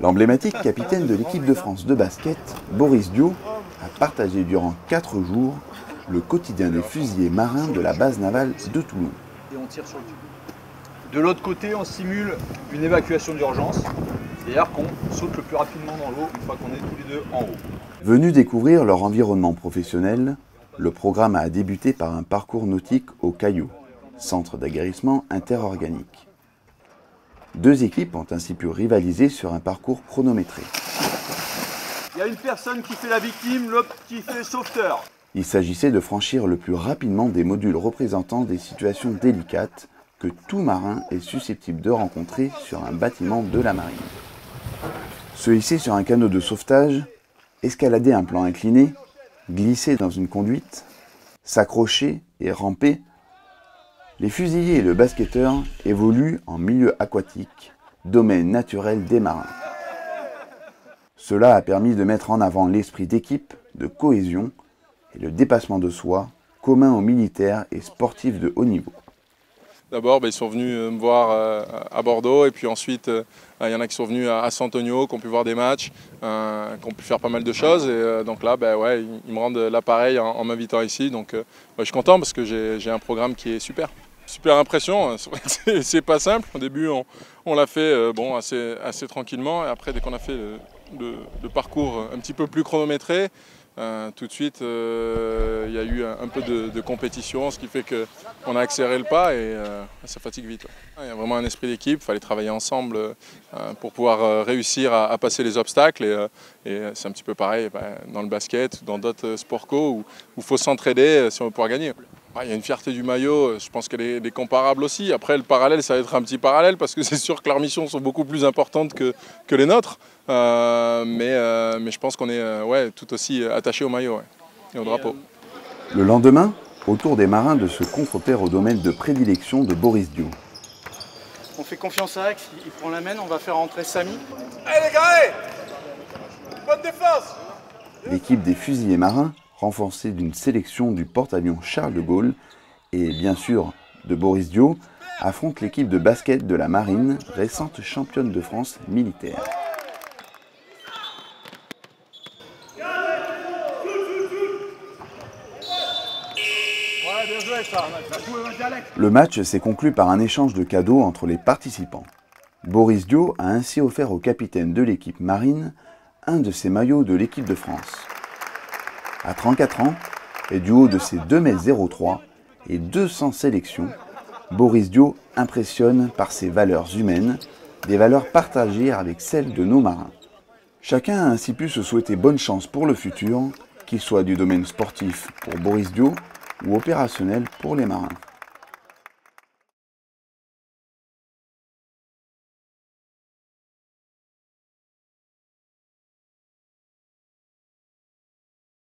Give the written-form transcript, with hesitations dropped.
L'emblématique capitaine de l'équipe de France de basket, Boris Diaw, a partagé durant 4 jours le quotidien des fusiliers marins de la base navale de Toulon. Et on tire sur le tube. De l'autre côté, on simule une évacuation d'urgence, c'est-à-dire qu'on saute le plus rapidement dans l'eau une fois qu'on est tous les deux en haut. Venus découvrir leur environnement professionnel, le programme a débuté par un parcours nautique au Caillou, centre d'aguerrissement interorganique. 2 équipes ont ainsi pu rivaliser sur un parcours chronométré. Il y a une personne qui fait la victime, l'autre qui fait le sauveteur. Il s'agissait de franchir le plus rapidement des modules représentant des situations délicates que tout marin est susceptible de rencontrer sur un bâtiment de la marine. Se hisser sur un canot de sauvetage, escalader un plan incliné, glisser dans une conduite, s'accrocher et ramper, les fusiliers et le basketteur évoluent en milieu aquatique, domaine naturel des marins. Cela a permis de mettre en avant l'esprit d'équipe, de cohésion et le dépassement de soi, commun aux militaires et sportifs de haut niveau. D'abord, ils sont venus me voir à Bordeaux et puis ensuite, il y en a qui sont venus à Saint-Tonio, qui ont pu voir des matchs, qui ont pu faire pas mal de choses. Et donc là, ils me rendent l'appareil en m'invitant ici. Donc je suis content parce que j'ai un programme qui est super. Super impression, c'est pas simple. Au début, on l'a fait assez tranquillement. Et après, dès qu'on a fait le parcours un petit peu plus chronométré, tout de suite, il y a eu un peu de compétition, ce qui fait qu'on a accéléré le pas et ça fatigue vite. Ouais. Il y a vraiment un esprit d'équipe, il fallait travailler ensemble pour pouvoir réussir à passer les obstacles. Et c'est un petit peu pareil dans le basket, dans d'autres sports co où il faut s'entraider si on veut pouvoir gagner. Il y a une fierté du maillot, je pense qu'elle est comparable aussi. Après, le parallèle, ça va être un petit parallèle parce que c'est sûr que leurs missions sont beaucoup plus importantes que les nôtres. Mais je pense qu'on est tout aussi attachés au maillot et au drapeau. Le lendemain, au tour des marins de se confronter au domaine de prédilection de Boris Diaw. On fait confiance à Axe, il prend la main, on va faire rentrer Samy. Allez les gars, allez! Bonne défense! L'équipe des fusiliers marins, renforcée d'une sélection du porte-avions Charles de Gaulle et bien sûr de Boris Diaw, affronte l'équipe de basket de la marine, récente championne de France militaire. Le match s'est conclu par un échange de cadeaux entre les participants. Boris Diaw a ainsi offert au capitaine de l'équipe marine un de ses maillots de l'équipe de France. À 34 ans, et du haut de ses 2,03 m et 200 sélections, Boris Diaw impressionne par ses valeurs humaines, des valeurs partagées avec celles de nos marins. Chacun a ainsi pu se souhaiter bonne chance pour le futur, qu'il soit du domaine sportif pour Boris Diaw ou opérationnel pour les marins.